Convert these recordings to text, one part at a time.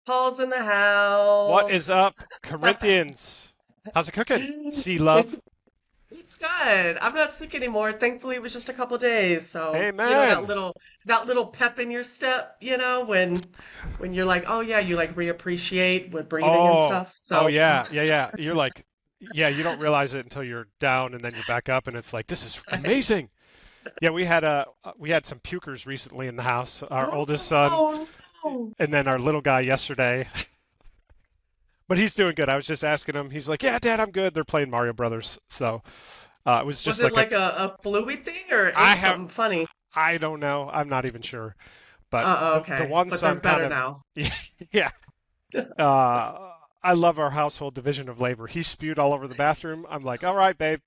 Paul's in the What is house. up, Corinthians? How's it cooking? See, love. It's good. I'm not sick anymore. Thankfully, it was just a couple days. So, that Amen. little pep in your step, when you're like, oh yeah, you like reappreciate with breathing and Oh, stuff. oh So, yeah, yeah, yeah. You're like, yeah, you don't realize it until you're down and then you're back up, and it's like, this is right. amazing. Yeah, we had some pukers recently in the house. Our oldest son, Oh no. and then our little guy yesterday. But he's doing good. I was just asking him. He's like, "Yeah, Dad, I'm good." They're playing Mario Brothers, so it was Was just it like a. like a fluid thing or I ate have, something funny? I don't know. I'm not even sure. But the Okay. one But they're son kind better of, now. yeah. I love our household division of labor. He spewed all over the bathroom. I'm like, all right, babe,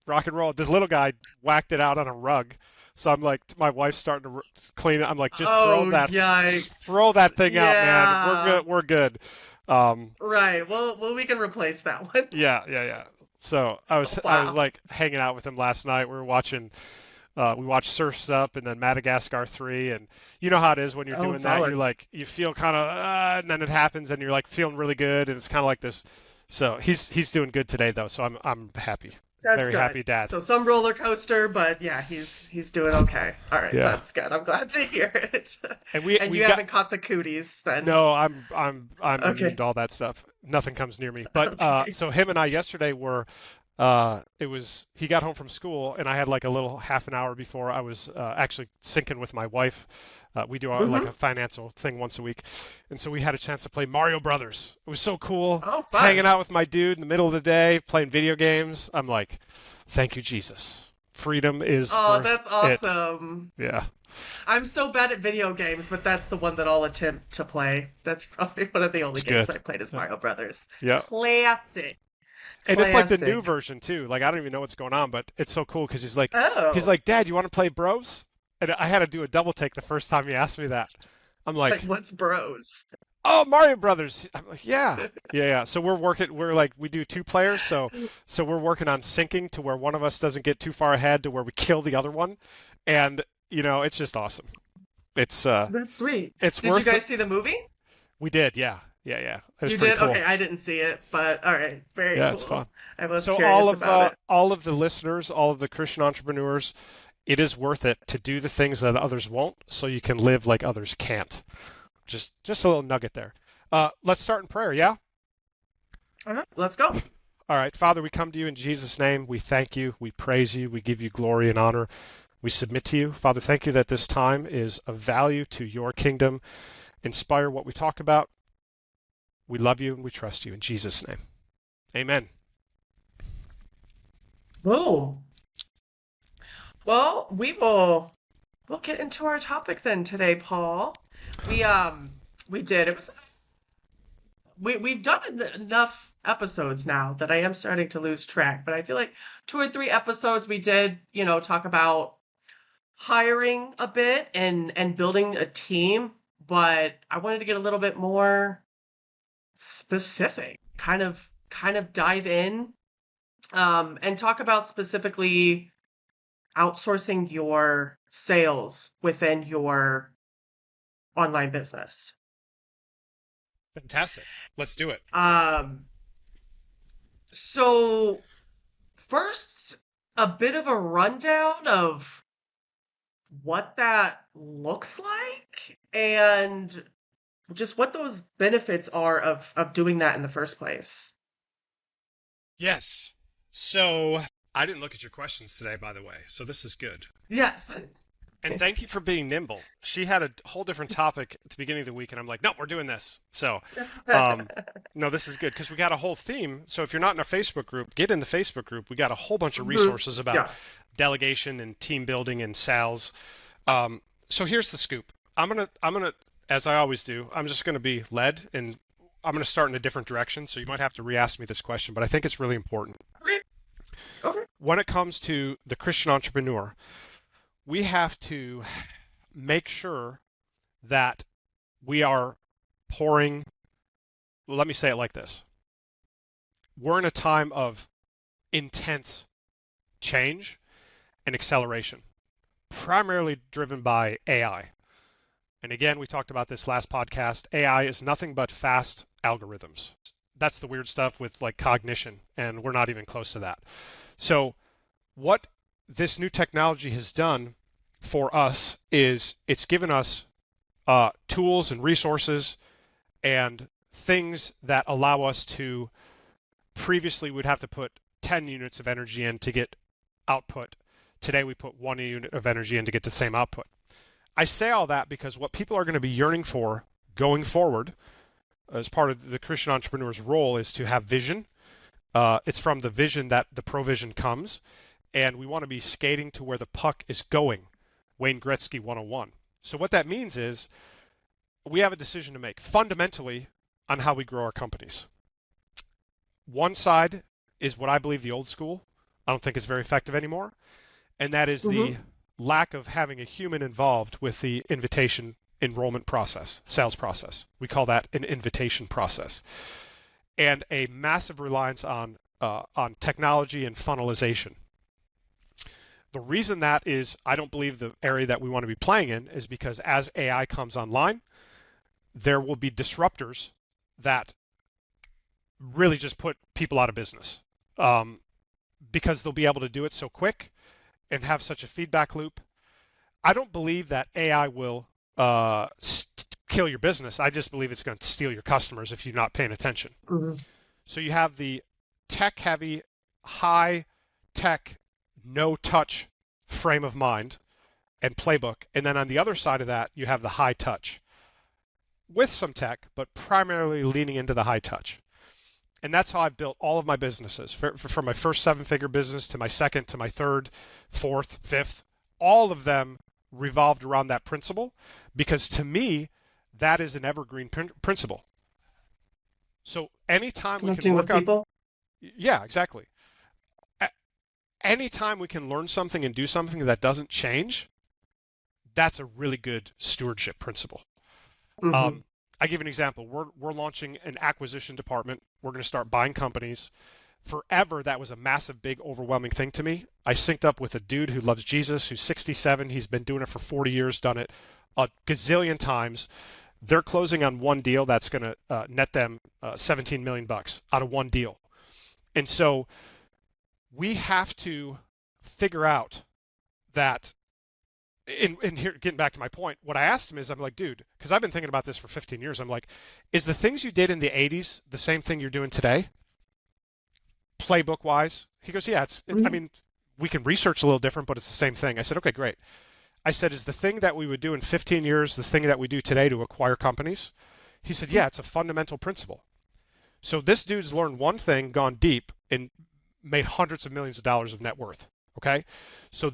rock and roll. This little guy whacked it out on a rug. So I'm like, my wife's starting to clean it. I'm like, Oh, throw yikes. that thing out, man. We're Yeah. good. We're good. Um, Right. Well, we can replace that one. yeah, yeah, yeah. So I was Wow. like hanging out with him last night. We were watching. We watched Surfs Up and then Madagascar 3, and you know how it is when you're Oh, doing that. You're solid. like, you feel kind of, and then it happens, and you're like feeling really good, and it's kind of like this. So he's doing good today though, so I'm happy, That's very good. happy dad. So some roller coaster, but yeah, he's doing okay. All right, Yeah, that's good. I'm glad to hear it. and And we you got haven't caught the cooties then. no, I'm immune Okay. to all that stuff. Nothing comes near me. But Okay. so him and I yesterday were. It was he got home from school and I had like a little half an hour before I was actually syncing with my wife. We do like a Mm-hmm. financial thing once a week, and so we had a chance to play Mario Brothers. It was so cool, Oh, hanging fun. out with my dude in the middle of the day, playing video games. I'm like, thank you, Jesus. Freedom is Oh, worth that's it. awesome. Yeah, I'm so bad at video games, but that's the one that I'll attempt to play. That's probably one of the only it's games good. I played is Yeah. Mario Brothers. Yeah. Classic. And it's like the new Classic. version too. Like I don't even know what's going on, but it's so cool because he's Oh, like, Dad, you want to play Bros? And I had to do a double take the first time he asked me that. I'm like like, what's bros? oh, Mario Brothers. I'm like, yeah, yeah, yeah. So we're like, we do two players. So we're working on syncing to where one of us doesn't get too far ahead to where we kill the other one. And, it's just awesome. It's, uh, That's sweet. it's Did you worth it. guys see the movie? We did. Yeah. Yeah. Yeah. It was You pretty did? Okay, cool. I didn't see it, but all right, very Yeah. It's fun. cool. I was So curious about it. all of the listeners, all of the Christian entrepreneurs, it is worth it to do the things that others won't, so you can live like others can't. Just a little nugget there. Let's start in prayer. Yeah. Let's go. All right, Father, we come to you in Jesus' name. We thank you. We praise you. We give you glory and honor. We submit to you. Father, thank you that this time is of value to your kingdom. Inspire what we talk about. We love you and we trust you in Jesus' name. Amen. Boom. Well, we'll get into our topic then today, Paul. We we did. It was we've done enough episodes now that I am starting to lose track, but I feel like two or three episodes we did, talk about hiring a bit and building a team, but I wanted to get a little bit more specific, kind of dive in and talk about specifically outsourcing your sales within your online business. Fantastic. Let's do it. Um, so first, a bit of a rundown of what that looks like and just what those benefits are of doing that in the first place. Yes. So I didn't look at your questions today, by the way, so this is good. Yes. And thank you for being nimble. She had a whole different topic at the beginning of the week, and I'm like, no, we're doing this. So, um, no, this is good because we got a whole theme. So if you're not in our Facebook group, get in the Facebook group. We got a whole bunch of Mhm. resources about Yeah. delegation and team building and sales. So here's the scoop. I'm gonna, as I always do, I'm just gonna be led, and I'm gonna start in a different direction. So you might have to re-ask me this question, but I think it's really important. Okay. Okay. When it comes to the Christian entrepreneur, we have to make sure that we are pouring. Well, let me say it like this. We're in a time of intense change and acceleration, primarily driven by AI. And again, we talked about this last podcast. AI is nothing but fast algorithms. That's the weird stuff with like cognition, and we're not even close to that. So, what this new technology has done for us is it's given us tools and resources and things that allow us to previously we'd have to put 10 units of energy in to get output. Today we put 1 unit of energy in to get the same output. I say all that because what people are going to be yearning for going forward as part of the Christian entrepreneur's role is to have vision. It's from the vision that the provision comes, and we want to be skating to where the puck is going. Wayne Gretzky 101. So what that means is we have a decision to make fundamentally on how we grow our companies. One side is what I believe the old school. I don't think it's very effective anymore, and that is the lack of having a human involved with the invitation enrollment process, sales process. We call that an invitation process, and a massive reliance on technology and funnelization. The reason that is, I don't believe the area that we want to be playing in is because as AI comes online, there will be disruptors that really just put people out of business because they'll be able to do it so quick and have such a feedback loop. I don't believe that AI will kill your business. I just believe it's going to steal your customers if you're not paying attention. So you have the tech-heavy, high-tech, no-touch frame of mind and playbook. And then on the other side of that, you have the high-touch with some tech, but primarily leaning into the high-touch. And that's how I've built all of my businesses. From my first seven-figure business to my second, to my third, fourth, fifth, all of them revolved around that principle because to me, that is an evergreen principle. So anytime Connecting we can work with people. yeah, exactly. Anytime we can learn something and do something that doesn't change, that's a really good stewardship principle. I give an example. We're launching an acquisition department. We're going to start buying companies. Forever, that was a massive, big, overwhelming thing to me. I synced up with a dude who loves Jesus, who's 67. He's been doing it for 40 years, done it a gazillion times. They're closing on one deal that's going to net them $17 million out of one deal. And so we have to figure out that and here, getting back to my point, what I asked him is, I'm like, dude, because I've been thinking about this for 15 years. I'm like, is the things you did in the 80s the same thing you're doing today? Playbook wise? He goes, yeah, I mean, we can research a little different, but it's the same thing. I said, okay, great. I said, is the thing that we would do in 15 years the thing that we do today to acquire companies? He said, yeah, it's a fundamental principle. So this dude's learned one thing, gone deep, and made hundreds of millions of dollars of net worth. Okay? So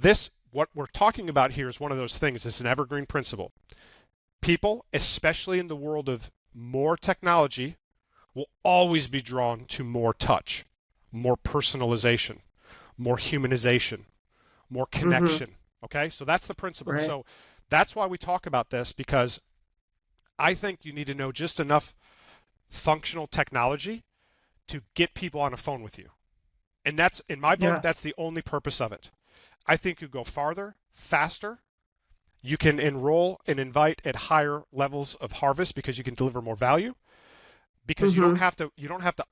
what we're talking about here is one of those things. It's an evergreen principle. People, especially in the world of more technology, will always be drawn to more touch, more personalization, more humanization, more connection. Okay? So that's the principle. Right. So that's why we talk about this, because I think you need to know just enough functional technology to get people on a phone with you. And that's, in my book, that's the only purpose of it. I think you go farther, faster. You can enroll and invite at higher levels of harvest because you can deliver more value. Because you don't have to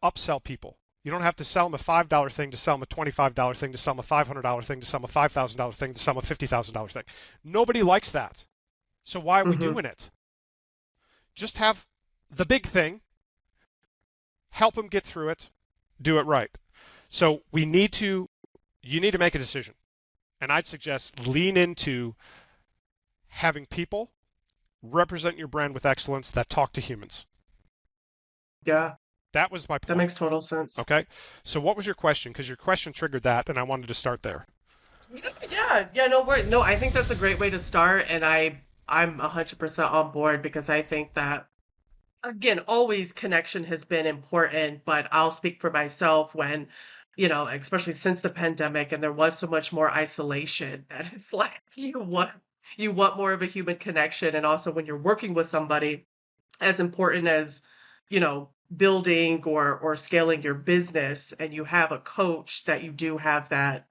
upsell people. You don't have to sell them a $5 thing to sell them a $25 thing to sell them a $500 thing to sell them a $5,000 thing to sell them a $50,000 thing. Nobody likes that. So why are we doing it? Just have the big thing, help them get through it, do it right. So you need to make a decision. And I'd suggest lean into having people represent your brand with excellence that talk to humans. Yeah. That was my point. That makes total sense. Okay. So what was your question? Because your question triggered that, and I wanted to start there. Yeah, no, I think that's a great way to start, and I'm 100% on board because I think that, again, always connection has been important, but I'll speak for myself when, especially since the pandemic and there was so much more isolation that it's like you want more of a human connection. And also when you're working with somebody as important as, building or scaling your business, and you have a coach, that you do have that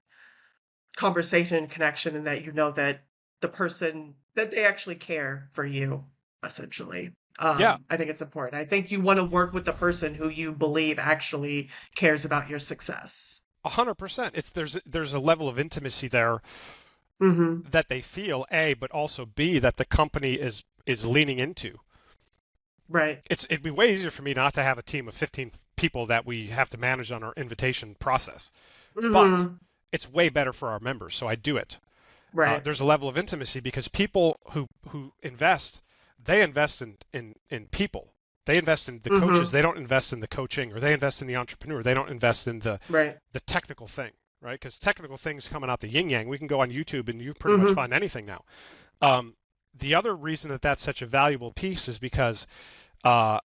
conversation and connection, and that that the person, that they actually care for you. essentially. Yeah, I think it's important. I think you want to work with the person who you believe actually cares about your success. 100%. It's there's a level of intimacy there Mm-hmm. that they feel, A, but also B, that the company is leaning into. Right. It'd be way easier for me not to have a team of 15 people that we have to manage on our invitation process, but Mm-hmm. it's way better for our members, so I do it. Right. There's a level of intimacy because people who invest, they invest in people. They invest in the coaches. Mm-hmm. They don't invest in the coaching, or they invest in the entrepreneur. They don't invest in Right. the technical thing, right? Because technical things coming out the yin yang. We can go on YouTube and you pretty much Mm-hmm. find anything now. Um, the other reason that that's such a valuable piece is because uh,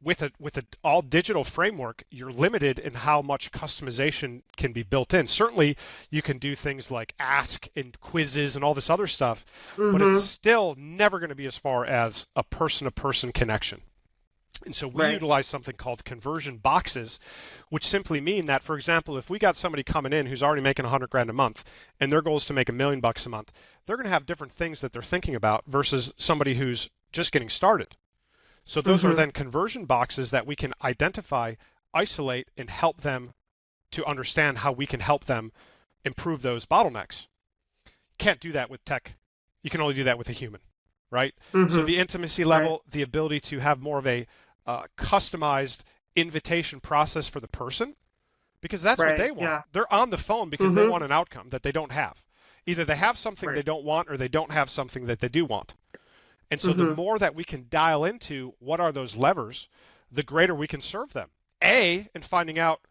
with a all digital framework, you're limited in how much customization can be built in. Certainly, you can do things like ask and quizzes and all this other stuff, but it's Mm-hmm. still never going to be as far as a person-to-person connection. And so we Right. utilize something called conversion boxes, which simply mean that, for example, if we got somebody coming in who's already making 100 grand a month and their goal is to make $1 million a month, they're going to have different things that they're thinking about versus somebody who's just getting started. So those are Mm-hmm. then conversion boxes that we can identify, isolate, and help them to understand how we can help them improve those bottlenecks. Can't do that with tech. You can only do that with a human, right? So Mm-hmm. the intimacy Right. level, the ability to have more of a customized invitation process for the person, because that's what they Right. want. Yeah. They're on the phone because they Mm-hmm. want an outcome that they don't have. Either they have something they Right. don't want or they don't have something that they do want. And so the Mm-hmm. more that we can dial into what are those levers, the greater we can serve them. A, in finding out,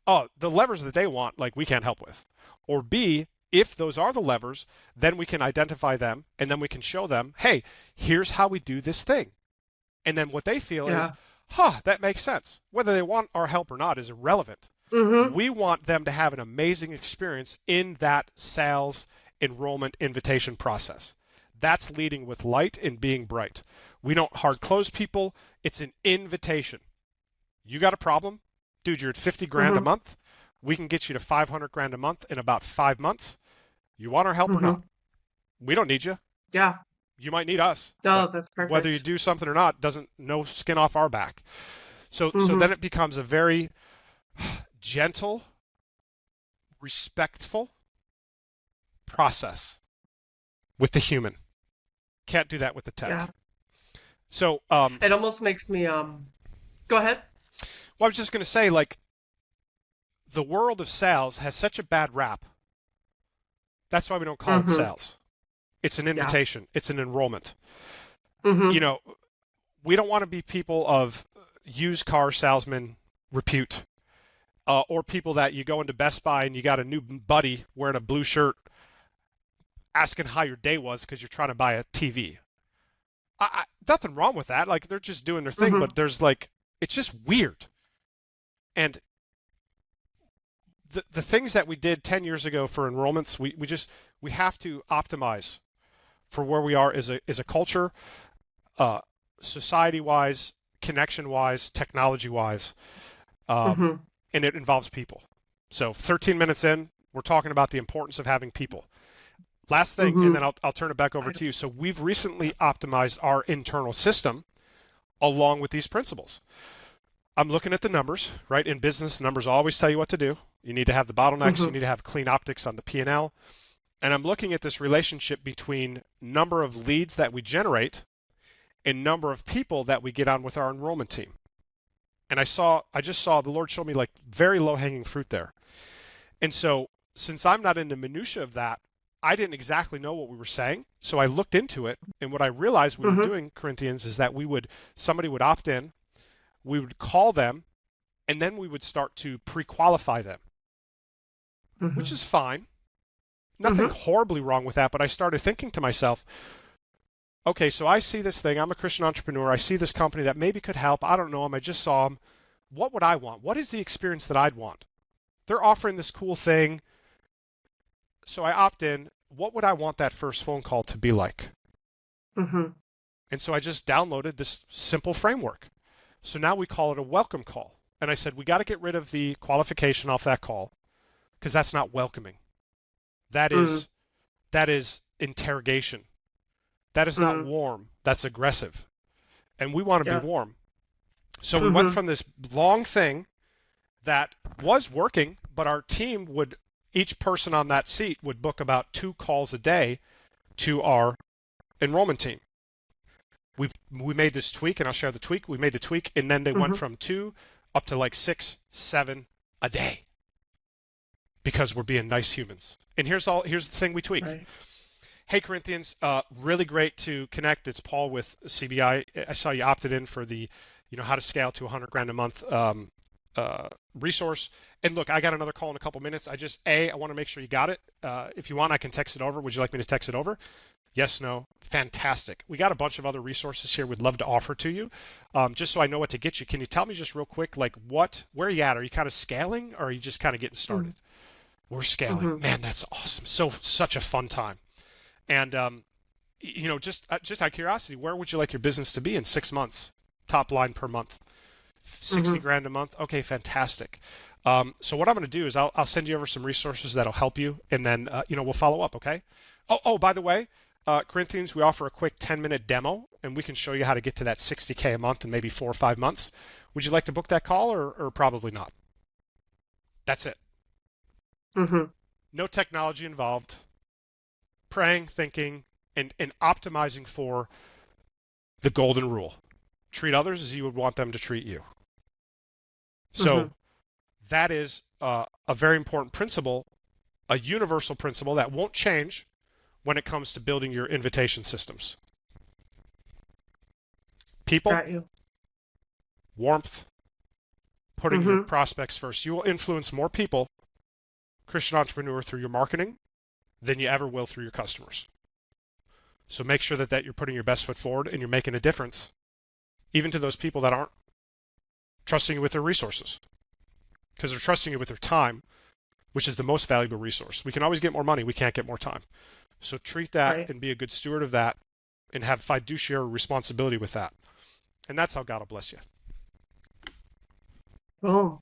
oh, the levers that they want, like we can't help with. Or B, if those are the levers, then we can identify them and then we can show them, hey, here's how we do this thing. And then what they feel is, Yeah. that makes sense. Whether they want our help or not is irrelevant. Mm-hmm. We want them to have an amazing experience in that sales enrollment invitation process. That's leading with light and being bright. We don't hard close people. It's an invitation. You got a problem? Dude, you're at 50 grand a Mm-hmm. month. We can get you to 500 grand a month in about 5 months. You want our help or not? Mm-hmm. We don't need you. Yeah. You might need us, Oh, but that's whether you perfect. do something or not doesn't no skin off our back. So Mm-hmm. then it becomes a very gentle, respectful process with the human. Can't do that with the Yeah. tech. So, It almost makes me go ahead. well, I was just going to say, like, the world of sales has such a bad rap. That's why we don't call it Mm-hmm. sales. It's an Yeah. invitation. It's an enrollment. You Mm-hmm. know, we don't want to be people of used car salesman repute, or people that you go into Best Buy and you got a new buddy wearing a blue shirt asking how your day was because you're trying to buy a TV. Nothing wrong with that. Like, they're just doing their thing, Mm-hmm. but there's like, it's just weird. And the things that we did 10 years ago for enrollments, we have to optimize for where we are as a culture, uh, society wise, connection wise, technology wise, um, Mm-hmm. and it involves people. So 13 minutes in, we're talking about the importance of having people. Last thing, and then Mm-hmm. I'll turn it back over to you. So we've recently optimized our internal system along with these principles. I'm looking at the numbers, right? In business, numbers always tell you what to do. You need to have the bottlenecks, you Mm-hmm. need to have clean optics on the P&L. And I'm looking at this relationship between number of leads that we generate and number of people that we get on with our enrollment team. And I just saw the Lord show me like very low hanging fruit there. And so since I'm not in the minutia of that, I didn't exactly know what we were saying. So I looked into it, and what I realized we were Mm-hmm. doing, Corinthians, is that somebody would opt in, we would call them, and then we would start to pre-qualify them, which Mm-hmm. is fine. Nothing Mm-hmm. horribly wrong with that, but I started thinking to myself, okay, so I see this thing. I'm a Christian entrepreneur. I see this company that maybe could help. I don't know them. I just saw them. What would I want? What is the experience that I'd want? They're offering this cool thing. So I opt in. What would I want that first phone call to be like? Mm-hmm. And so I just downloaded this simple framework. So now we call it a welcome call. And I said, we got to get rid of the qualification off that call because that's not welcoming. That Mm-hmm. is that is interrogation. That is not Mm. warm. That's aggressive. And we want to be Yeah. warm. So we went Mm-hmm. from this long thing that was working, but our team would, each person on that seat would book about 2 calls a day to our enrollment team. We made this tweak, and I'll share the tweak. We made the tweak, and then they went Mm-hmm. from 2 up to like 6, 7 a day because we're being nice humans. And here's the thing we tweaked. Right. Hey Corinthians, really great to connect. It's Paul with CBI. I saw you opted in for the, how to scale to 100 grand a month resource. And look, I got another call in a couple minutes. I want to make sure you got it. If you want, I can text it over. Would you like me to text it over? Yes, no, fantastic. We got a bunch of other resources here we'd love to offer to you. Just so I know what to get you, can you tell me just real quick, like where are you at? Are you kind of scaling, or are you just kind of getting started? We're scaling. Mm-hmm. Man, that's awesome. Such a fun time. And just out of curiosity, where would you like your business to be in 6 months? Top line per month, 60 Mm-hmm. grand a month. Okay, fantastic. So what I'm going to do is I'll send you over some resources that'll help you, and then we'll follow up. Okay. Oh, by the way, Corinthians, we offer a quick 10-minute demo, and we can show you how to get to that 60K a month in maybe 4 or 5 months. Would you like to book that call, or probably not? That's it. Mm-hmm. No technology involved. Praying, thinking, and optimizing for the golden rule. Treat others as you would want them to treat you. Mm-hmm. So that is a very important principle, a universal principle that won't change when it comes to building your invitation systems. People, Got you. warmth, putting your Mm-hmm. prospects first. You will influence more people, Christian entrepreneur, through your marketing than you ever will through your customers. So make sure that you're putting your best foot forward and you're making a difference, even to those people that aren't trusting you with their resources, because they're trusting you with their time, which is the most valuable resource. We can always get more money. We can't get more time. So treat that Right. and be a good steward of that and have fiduciary responsibility with that. And that's how God will bless you. Boom.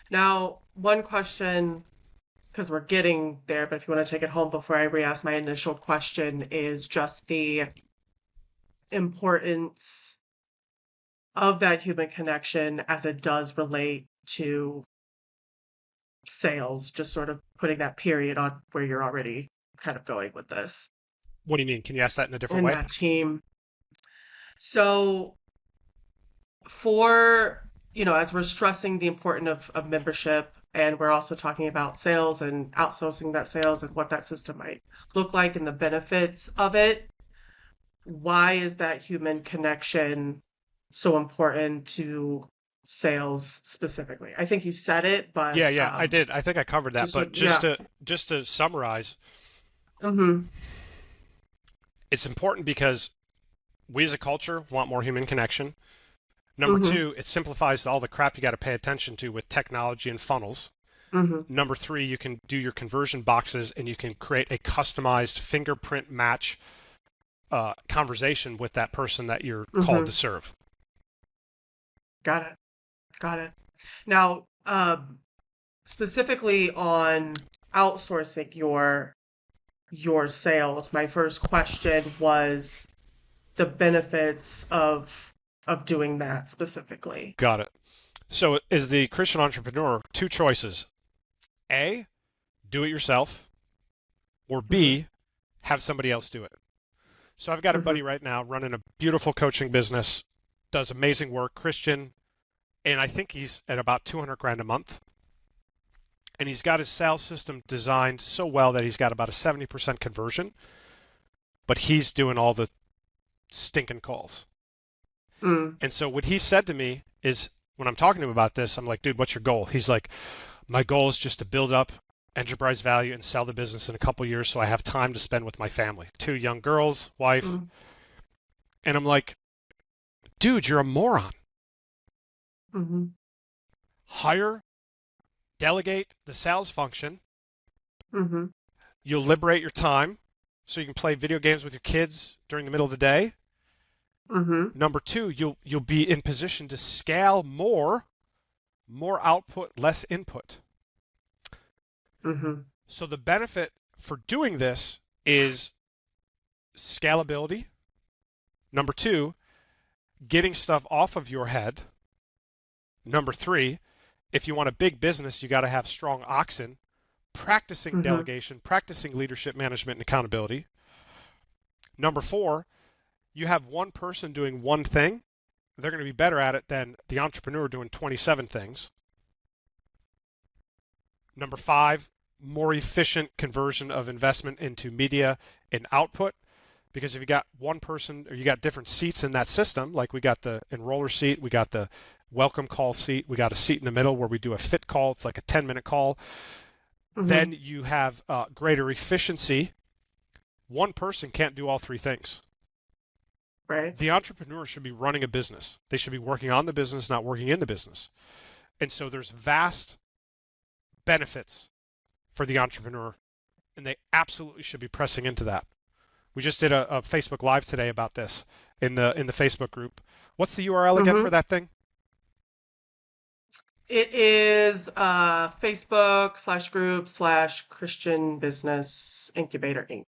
Now, one question, because we're getting there, but if you want to take it home before I re-ask my initial question, is just the importance of that human connection as it does relate to sales, just sort of putting that period on where you're already kind of going with this What do you mean? Can you ask that in a different in way? that team. So for, as we're stressing the importance of membership, and we're also talking about sales and outsourcing that sales and what that system might look like and the benefits of it, why is that human connection so important to sales specifically? I think you said it, but Yeah, I did. I think I covered that. just But yeah. just to summarize, Mm-hmm. it's important because we as a culture want more human connection. Number Mm-hmm. 2, it simplifies all the crap you got to pay attention to with technology and funnels. Mm-hmm. Number 3, you can do your conversion boxes and you can create a customized fingerprint match conversation with that person that you're called Mm-hmm. to serve. Got it. Got it. Now, specifically on outsourcing your sales, my first question was the benefits of doing that specifically. Got it. So as the Christian entrepreneur, 2 choices. A, do it yourself, or Mm-hmm. B, have somebody else do it. So I've got a Mm-hmm. buddy right now running a beautiful coaching business, does amazing work, Christian, and I think he's at about 200 grand a month. And he's got his sales system designed so well that he's got about a 70% conversion, but he's doing all the stinking calls. Mm. And so what he said to me is, when I'm talking to him about this, I'm like, dude, what's your goal? He's like, my goal is just to build up enterprise value and sell the business in a couple years so I have time to spend with my family. 2 young girls, wife. Mm. And I'm like, dude, you're a moron. Mm-hmm. Hire, delegate the sales function. Mm-hmm. You'll liberate your time so you can play video games with your kids during the middle of the day. Mm-hmm. Number 2, you'll be in position to scale more output, less input. Mm-hmm. So the benefit for doing this is scalability. Number 2, getting stuff off of your head. Number 3, if you want a big business, you got to have strong oxen, practicing Mm-hmm. delegation, practicing leadership management and accountability. Number 4, you have one person doing one thing. They're going to be better at it than the entrepreneur doing 27 things. Number 5, more efficient conversion of investment into media and output. Because if you got one person or you got different seats in that system, like we got the enroller seat, we got the welcome call seat, we got a seat in the middle where we do a fit call. It's like a 10-minute call. Mm-hmm. Then you have greater efficiency. One person can't do all 3 things. Right. The entrepreneur should be running a business. They should be working on the business, not working in the business. And so there's vast benefits for the entrepreneur, and they absolutely should be pressing into that. We just did a Facebook Live today about this in the Facebook group. What's the URL again for that thing? It is Facebook/group/Christian Business Incubator Inc.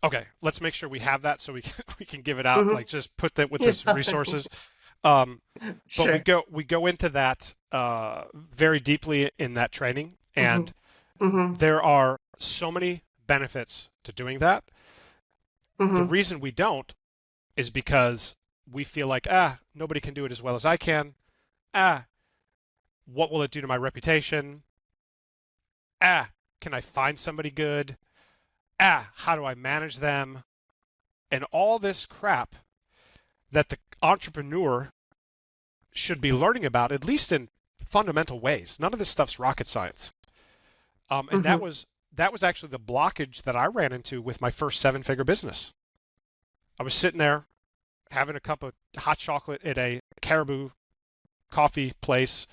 Okay, let's make sure we have that so we can give it out. Mm-hmm. Like just put that with the Yeah. resources. Sure. But we go into that very deeply in that training, and Mm-hmm. there are so many benefits to doing that. The Mm-hmm. reason we don't is because we feel like, nobody can do it as well as I can. What will it do to my reputation? Can I find somebody good? How do I manage them? And all this crap that the entrepreneur should be learning about, at least in fundamental ways. None of this stuff's rocket science. And that was actually the blockage that I ran into with my first 7-figure business. I was sitting there having a cup of hot chocolate at a Caribou coffee place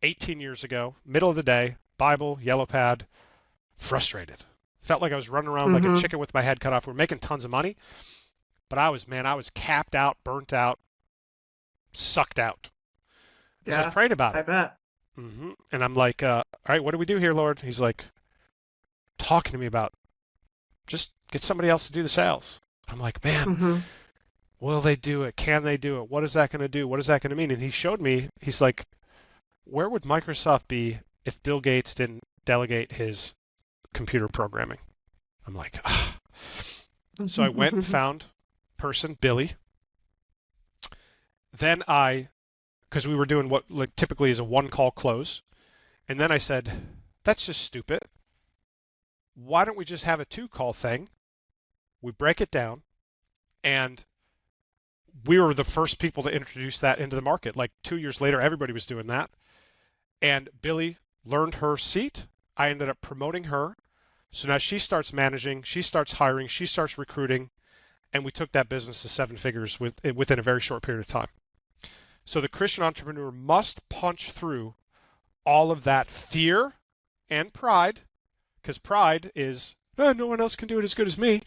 18 years ago, middle of the day, Bible, yellow pad, frustrated. Felt like I was running around like a chicken with my head cut off. We're making tons of money, but I was capped out, burnt out, sucked out. So I was praying about it. I bet. And I'm like, all right, what do we do here, Lord? He's like, talking to me about just get somebody else to do the sales. I'm like, man, will they do it? Can they do it? What is that going to do? What is that going to mean? And he showed me, he's like, where would Microsoft be if Bill Gates didn't delegate his computer programming? I'm like, ah. So I went and found person, Billy. Then because we were doing what like typically is a 1-call close. And then I said, that's just stupid. Why don't we just have a 2-call thing? We break it down, and we were the first people to introduce that into the market. Like 2 years later, everybody was doing that. And Billy learned her seat. I ended up promoting her. So now she starts managing, she starts hiring, she starts recruiting, and we took that business to 7 figures within a very short period of time. So the Christian entrepreneur must punch through all of that fear and pride, because pride is, no one else can do it as good as me.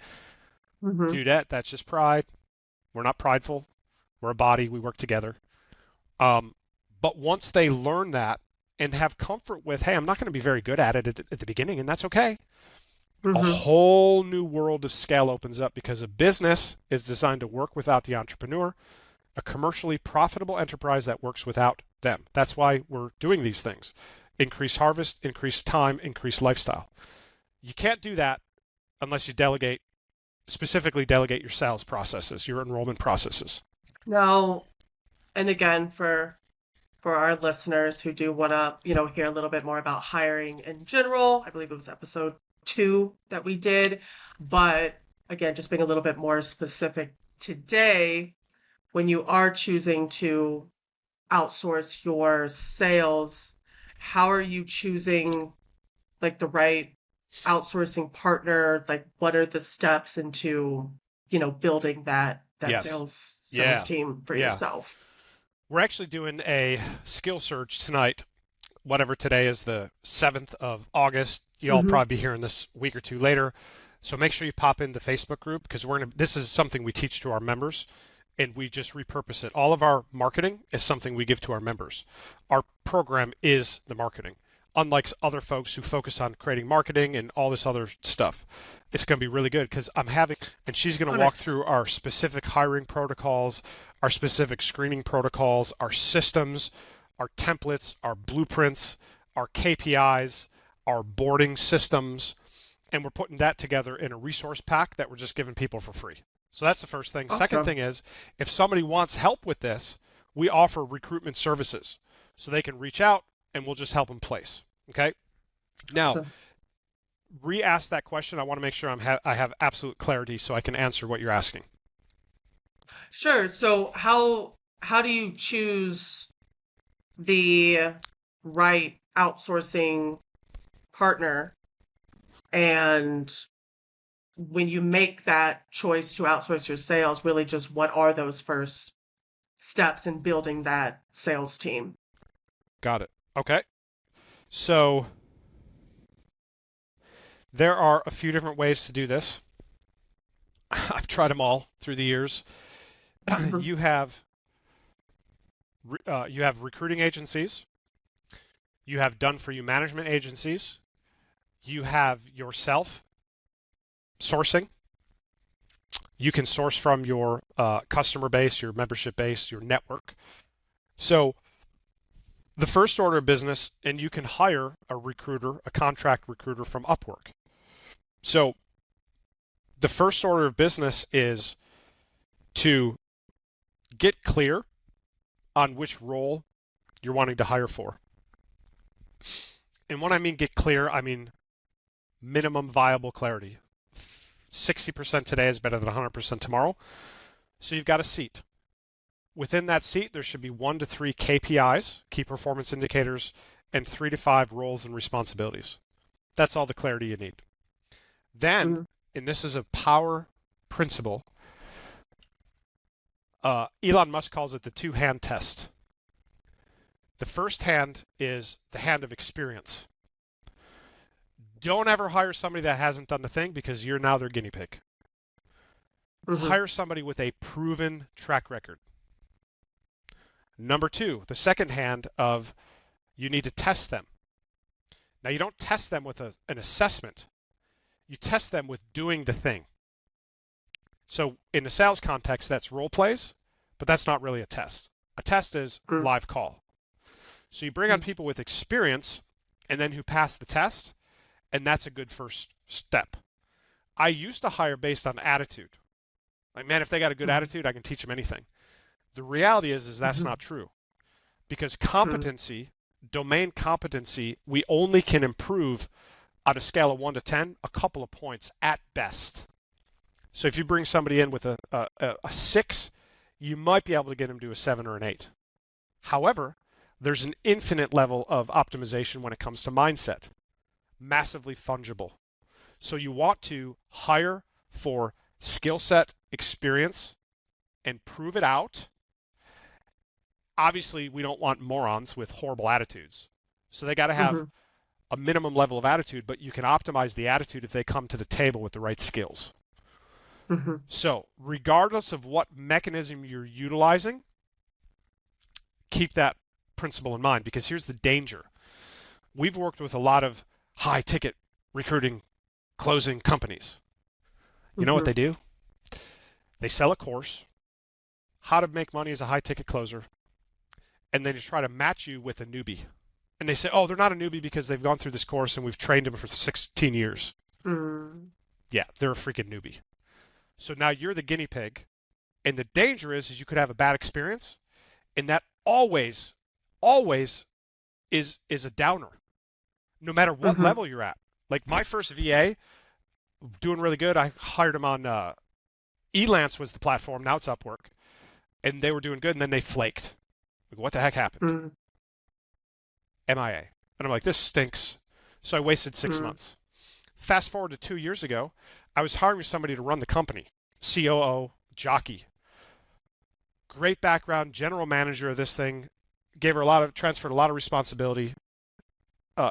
Dude, that's just pride. We're not prideful. We're a body. We work together. But once they learn that and have comfort with, hey, I'm not going to be very good at it at the beginning, and that's okay. A whole new world of scale opens up, because a business is designed to work without the entrepreneur, a commercially profitable enterprise that works without them. That's why we're doing these things. Increase harvest, increase time, increase lifestyle. You can't do that unless you specifically delegate your sales processes, your enrollment processes. Now, and again, for our listeners who do want to, hear a little bit more about hiring in general, I believe it was episode 2 that we did. But again, just being a little bit more specific today, when you are choosing to outsource your sales, how are you choosing like the right outsourcing partner? Like, what are the steps into, building that Yes. sales team for yourself? We're actually doing a skill search tonight. Whatever today is, the 7th of August. You'll probably be hearing this a week or 2 later. So make sure you pop in the Facebook group, because this is something we teach to our members, and we just repurpose it. All of our marketing is something we give to our members. Our program is the marketing. unlike other folks who focus on creating marketing and all this other stuff. It's going to be really good because and she's going Oh, to walk nice. through our specific hiring protocols, our specific screening protocols, our systems, our templates, our blueprints, our KPIs, our boarding systems, and we're putting that together in a resource pack that we're just giving people for free. So that's the first thing. Second Awesome. thing is, if somebody wants help with this, we offer recruitment services. So they can reach out and we'll just help them place. Okay? Now, Awesome. re-ask that question. I want to make sure I have absolute clarity so I can answer what you're asking. Sure. So how do you choose the right outsourcing partner? And when you make that choice to outsource your sales, really just what are those first steps in building that sales team? Got it. Okay. So there are a few different ways to do this. I've tried them all through the years. Mhm. you have you have recruiting agencies, you have done for you management agencies, you have yourself sourcing. You can source from your customer base, your membership base, your network. So the first order of business, and you can hire a recruiter, a contract recruiter from Upwork. So the first order of business is to get clear on which role you're wanting to hire for. And when I mean get clear, I mean minimum viable clarity. 60% today is better than 100% tomorrow. So you've got a seat. Within that seat, there should be 1 to 3 KPIs, key performance indicators, and 3 to 5 roles and responsibilities. That's all the clarity you need. Then, Mhm. and this is a power principle, Elon Musk calls it the two-hand test. The first hand is the hand of experience. Don't ever hire somebody that hasn't done the thing because you're now their guinea pig. Mhm. Hire somebody with a proven track record. Number 2, the second hand of you need to test them. Now, you don't test them with an assessment. You test them with doing the thing. So in the sales context, that's role plays, but that's not really a test. A test is Mhm. live call. So you bring on people with experience and then who pass the test, and that's a good first step. I used to hire based on attitude. Like, man, if they got a good Mhm. attitude, I can teach them anything. The reality is that's Mhm. not true because Mhm. competency, domain competency, we only can improve on a scale of 1 to 10, a couple of points at best. So if you bring somebody in with a 6, you might be able to get them to a 7 or an 8. However, there's an infinite level of optimization when it comes to mindset, massively fungible. So you want to hire for skill set, experience, and prove it out. Obviously, we don't want morons with horrible attitudes. So they got to have Mhm. a minimum level of attitude, but you can optimize the attitude if they come to the table with the right skills. Mhm. So, regardless of what mechanism you're utilizing, keep that principle in mind because here's the danger. We've worked with a lot of high ticket recruiting closing companies. You know what Mhm. they do? They sell a course, how to make money as a high ticket closer, and they just try to match you with a newbie. And they say, oh, they're not a newbie because they've gone through this course and we've trained them for 16 years. Mhm. Yeah, they're a freaking newbie. So now you're the guinea pig. And the danger is you could have a bad experience, and that always is a downer, no matter what Mhm. level you're at. Like my first VA, doing really good. I hired him on Elance was the platform. Now it's Upwork, and they were doing good, and then they flaked. Like, what the heck happened? Mhm. MIA. And I'm like, this stinks. So I wasted 6 months. Fast forward to 2 years ago, I was hiring somebody to run the company, COO, jockey, great background, general manager of this thing. Gave her transferred a lot of responsibility.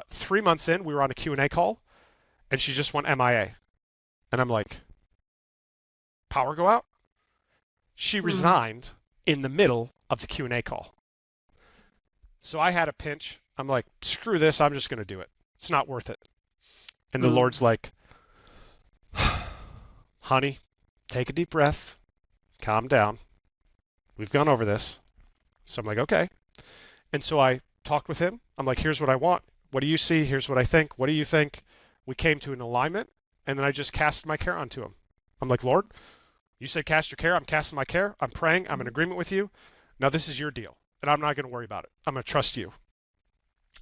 3 months in, we were on a Q&A call, and she just went MIA. And I'm like, power go out? She Mhm. resigned in the middle of the Q&A call. So I had a pinch. I'm like, screw this. I'm just going to do it. It's not worth it. And the Mm. Lord's like, honey, take a deep breath, calm down. We've gone over this. So I'm like, okay. And so I talked with him. I'm like, here's what I want. What do you see? Here's what I think. What do you think? We came to an alignment, and then I just cast my care onto him. I'm like, Lord, you said cast your care. I'm casting my care. I'm praying. I'm in agreement with you. Now this is your deal, and I'm not going to worry about it. I'm going to trust you.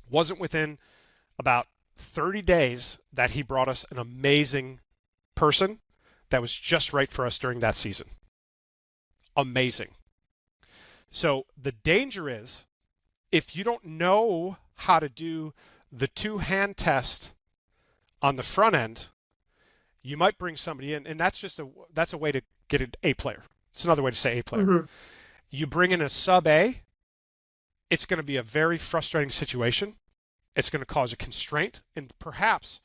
Wasn't within about 30 days that he brought us an amazing person that was just right for us during that season. Amazing. So the danger is if you don't know how to do the two-hand test on the front end, you might bring somebody in, and that's a way to get an A player. It's another way to say A player. Mm-hmm. You bring in a sub A, it's going to be a very frustrating situation. It's going to cause a constraint and perhaps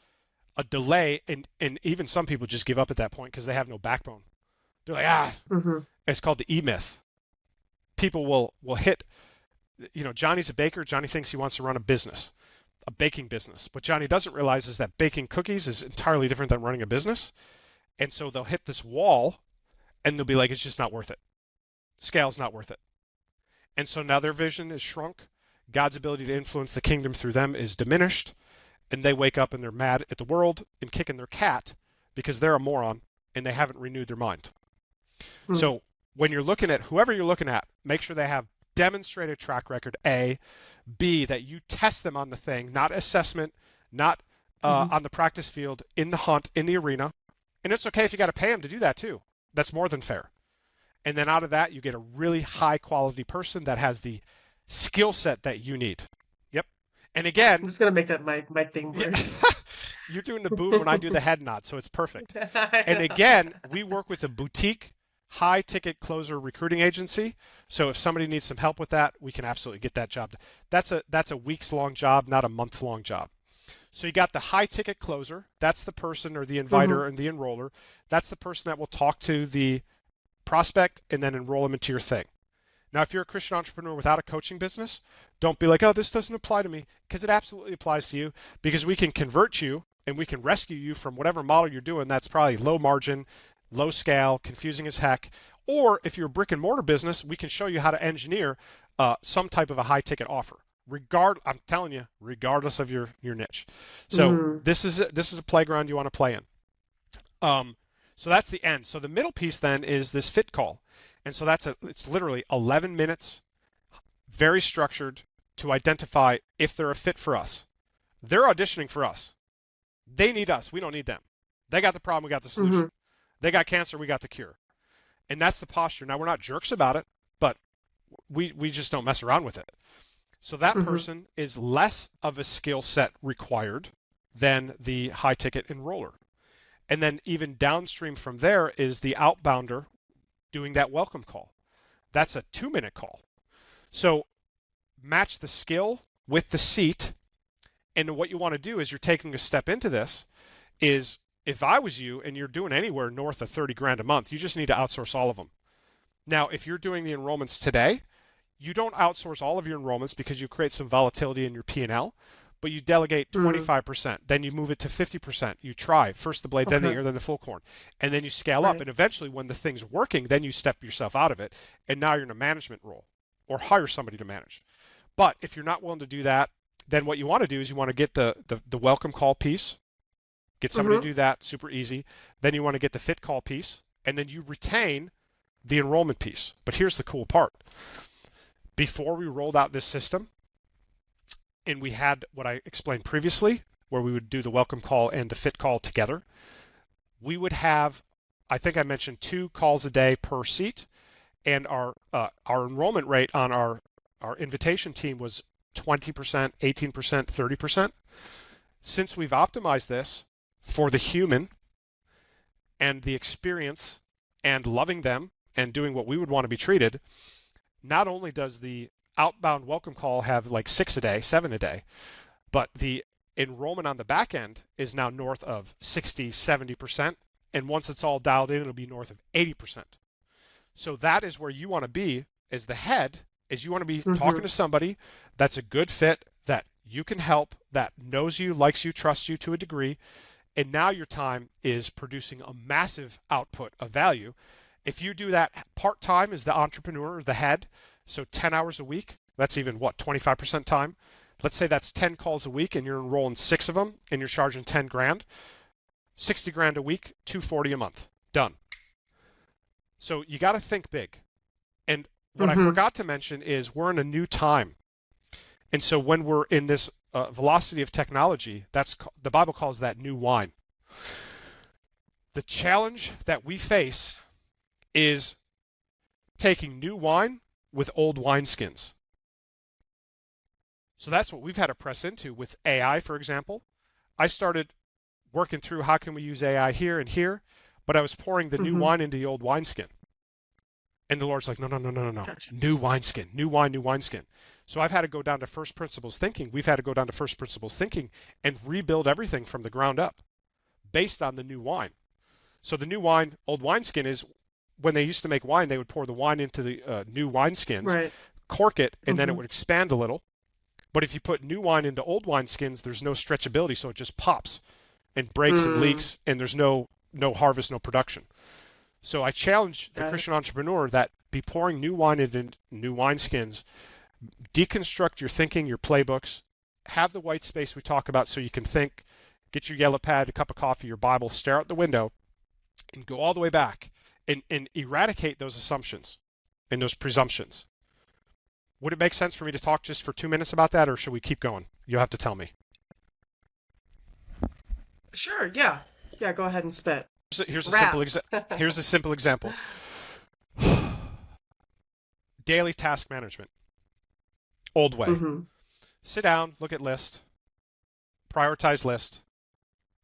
a delay, and even some people just give up at that point because they have no backbone. They're like, Mm-hmm. it's called the E myth. People will hit, Johnny's a baker. Johnny thinks he wants to run a business, a baking business. What Johnny doesn't realize is that baking cookies is entirely different than running a business. And so they'll hit this wall and they'll be like, it's just not worth it. Scale's not worth it. And so now their vision is shrunk. God's ability to influence the kingdom through them is diminished. And they wake up and they're mad at the world and kicking their cat because they're a moron and they haven't renewed their mind. Mm-hmm. So when you're looking at whoever you're looking at, make sure they have demonstrated track record, A. B, that you test them on the thing, not assessment, not on the practice field, in the hunt, in the arena. And it's okay if you got to pay them to do that too. That's more than fair. And then out of that, you get a really high quality person that has the skill set that you need. Yep. And again, I'm just gonna make that my thing word. you're doing the boom when I do the head nod, so it's perfect. And again, we work with a boutique high ticket closer recruiting agency. So if somebody needs some help with that, we can absolutely get that job. That's a weeks long job, not a month long job. So you got the high ticket closer. That's the person or the inviter and the enroller. That's the person that will talk to the prospect and then enroll them into your thing. Now, if you're a Christian entrepreneur without a coaching business, don't be like, oh, this doesn't apply to me, because it absolutely applies to you, because we can convert you and we can rescue you from whatever model you're doing that's probably low margin, low scale, confusing as heck. Or if you're a brick and mortar business, we can show you how to engineer some type of a high ticket offer. I'm telling you, regardless of your niche. So this is a playground you want to play in. So that's the end. So the middle piece then is this fit call. And so it's literally 11 minutes, very structured, to identify if they're a fit for us. They're auditioning for us. They need us. We don't need them. They got the problem. We got the solution. They got cancer. We got the cure. And that's the posture. Now, we're not jerks about it, but we just don't mess around with it. So that person is less of a skill set required than the high ticket enroller. And then even downstream from there is the outbounder doing that welcome call. That's a 2-minute call. So match the skill with the seat. And what you want to do is you're taking a step into this is, if I was you and you're doing anywhere north of 30 grand a month, you just need to outsource all of them. Now, if you're doing the enrollments today, you don't outsource all of your enrollments because you create some volatility in your P&L, but you delegate 25%. Then you move it to 50%. You try first the blade, then the ear, then the full corn. And then you scale up. And eventually when the thing's working, then you step yourself out of it. And now you're in a management role or hire somebody to manage. But if you're not willing to do that, then what you want to do is you want to get the welcome call piece, get somebody to do that, super easy. Then you want to get the fit call piece, and then you retain the enrollment piece. But here's the cool part. Before we rolled out this system, and we had what I explained previously, where we would do the welcome call and the fit call together, we would have, I think I mentioned, 2 calls a day per seat, and our enrollment rate on our invitation team was 20%, 18%, 30%. Since we've optimized this for the human and the experience and loving them and doing what we would want to be treated, not only does the outbound welcome call have like 6 a day, 7 a day, but the enrollment on the back end is now north of 60, 70%. And once it's all dialed in, it'll be north of 80%. So that is where you want to be as the head, is you want to be talking to somebody that's a good fit, that you can help, that knows you, likes you, trusts you to a degree, and now your time is producing a massive output of value. If you do that part-time as the entrepreneur, the head, so 10 hours a week, that's even what, 25% time? Let's say that's 10 calls a week and you're enrolling 6 of them and you're charging 10 grand, 60 grand a week, 240 a month. Done. So you got to think big. And what I forgot to mention is we're in a new time. And so when we're in this velocity of technology, that's the Bible calls that new wine. The challenge that we face is taking new wine with old wineskins. So that's what we've had to press into with AI, for example. I started working through how can we use AI here and here, but I was pouring the new wine into the old wineskin. And the Lord's like, no. Gotcha. New wineskin, new wine, new wineskin. So I've had to go down to first principles thinking. We've had to go down to first principles thinking and rebuild everything from the ground up based on the new wine. So the new wine, old wineskin is when they used to make wine, they would pour the wine into the new wineskins, Right. cork it, and then it would expand a little. But if you put new wine into old wineskins, there's no stretchability, so it just pops and breaks and leaks, and there's no harvest, no production. So I challenge the Christian entrepreneur that be pouring new wine into new wineskins, deconstruct your thinking, your playbooks, have the white space we talk about so you can think, get your yellow pad, a cup of coffee, your Bible, stare out the window, and go all the way back and eradicate those assumptions and those presumptions. Would it make sense for me to talk just for 2 minutes about that, or should we keep going? You'll have to tell me. Sure. Yeah. Yeah. Go ahead and spit. Here's Rap. here's a simple example. Daily task management. Old way. Sit down, look at list, prioritize list,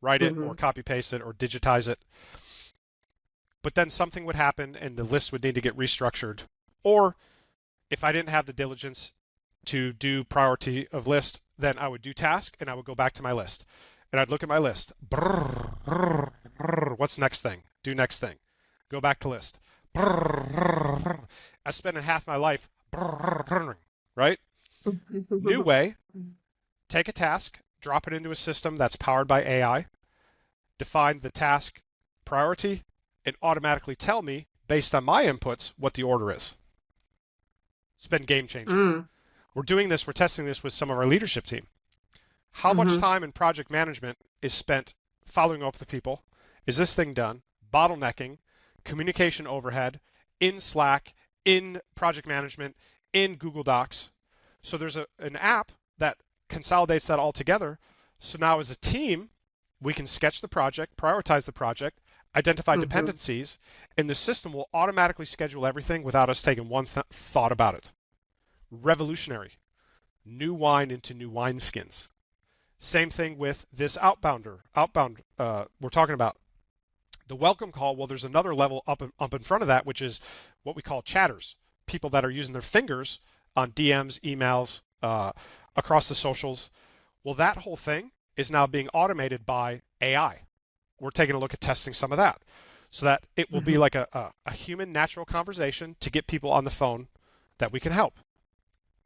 write it or copy paste it or digitize it. But then something would happen and the list would need to get restructured. Or if I didn't have the diligence to do priority of list, then I would do task and I would go back to my list. And I'd look at my list. What's next thing? Do next thing. Go back to list. I spent half my life, right? New way, take a task, drop it into a system that's powered by AI, define the task priority, and automatically tell me, based on my inputs, what the order is. It's been game changing. We're doing this, we're testing this with some of our leadership team. How much time in project management is spent following up with people? Is this thing done? Bottlenecking, communication overhead, in Slack, in project management, in Google Docs. So there's an app that consolidates that all together. So now as a team, we can sketch the project, prioritize the project, identify dependencies, and the system will automatically schedule everything without us taking one thought about it. Revolutionary. New wine into new wineskins. Same thing with this outbound we're talking about. The welcome call, well, there's another level up in front of that, which is what we call chatters. People that are using their fingers on DMs, emails, across the socials. Well, that whole thing is now being automated by AI. We're taking a look at testing some of that so that it will be like a human natural conversation to get people on the phone that we can help.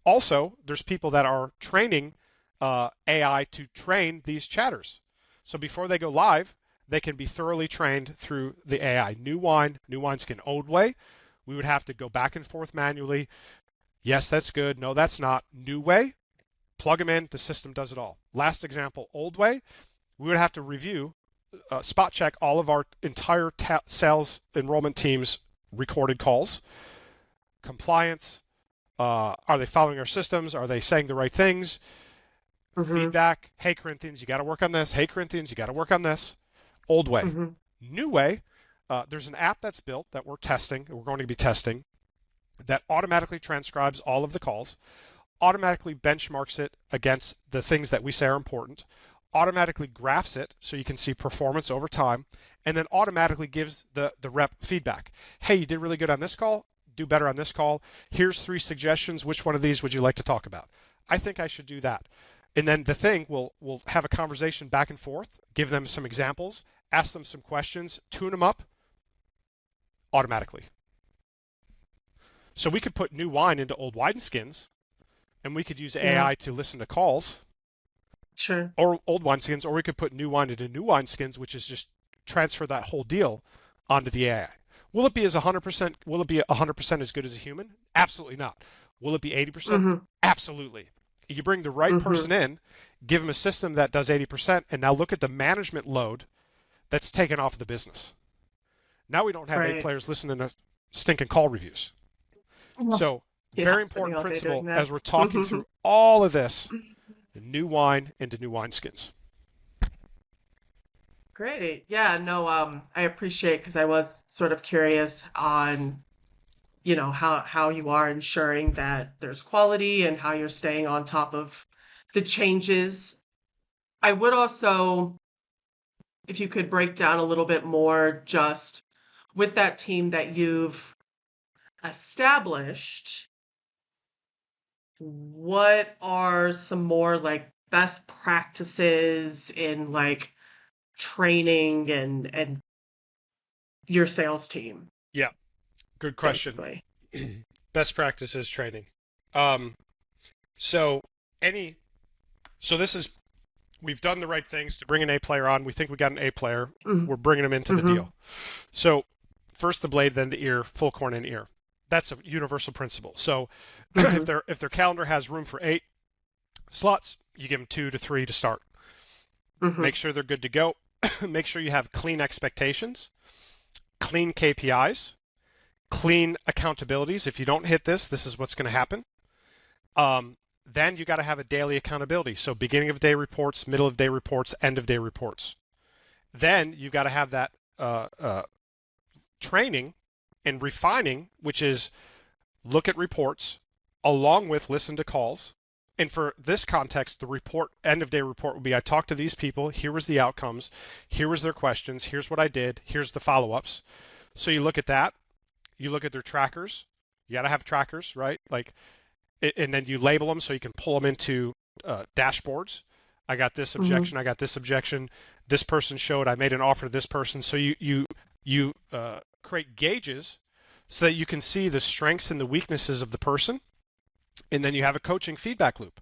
Also, there's people that are training AI to train these chatters. So before they go live, they can be thoroughly trained through the AI. New wineskin. Old way, we would have to go back and forth manually. Yes, that's good. No, that's not. New way, plug them in, the system does it all. Last example, old way, we would have to review, spot check all of our entire sales enrollment team's recorded calls. Compliance, are they following our systems? Are they saying the right things? Feedback, hey Corinthians, you got to work on this. Hey Corinthians, you got to work on this. Old way. New way, there's an app that's built that we're going to be testing, that automatically transcribes all of the calls, automatically benchmarks it against the things that we say are important, automatically graphs it so you can see performance over time, and then automatically gives the rep feedback. Hey, you did really good on this call. Do better on this call. Here's 3 suggestions. Which one of these would you like to talk about? I think I should do that. And then the thing will have a conversation back and forth, give them some examples, ask them some questions, tune them up automatically. So we could put new wine into old wineskins, and we could use AI to listen to calls Sure. or old wineskins, or we could put new wine into new wineskins, which is just transfer that whole deal onto the AI. Will it be as 100%? Will it be 100% as good as a human? Absolutely not. Will it be 80%? Mm-hmm. Absolutely. You bring the right Mm-hmm. person in, give them a system that does 80%, and now look at the management load that's taken off the business. Now we don't have A Right. players listening to stinking call reviews. Well, So, yeah, very spending important all day doing principle that. as we're talking through all of this, the new wine into new wineskins. Great. Yeah, no, I appreciate because I was sort of curious on, how you are ensuring that there's quality and how you're staying on top of the changes. I would also, if you could break down a little bit more just with that team that you've established, what are some more like best practices in like training and your sales team, Yeah, good question. basically? Best practices training. Um, so any, so this is we've done the right things to bring an A player on. We think we got an A player. Mm-hmm. We're bringing them into the Mm-hmm. deal. So first the blade, then the ear, full corn in ear. That's a universal principle. So Mm-hmm. if their calendar has room for 8 slots, you give them 2 to 3 to start. Mm-hmm. Make sure they're good to go. Make sure you have clean expectations, clean KPIs, clean accountabilities. If you don't hit this, this is what's going to happen. Then you got to have a daily accountability. So beginning of day reports, middle of day reports, end of day reports. Then you got to have that training and refining, which is look at reports along with listen to calls. And for this context, the report, end of day report would be I talked to these people, here was the outcomes, here was their questions, here's what I did, here's the follow-ups. So you look at that, you look at their trackers. You got to have trackers, right? Like, and then you label them so you can pull them into dashboards. I got this Mm-hmm. objection. I got this objection. This person showed I made an offer to this person. So you create gauges so that you can see the strengths and the weaknesses of the person, and then you have a coaching feedback loop.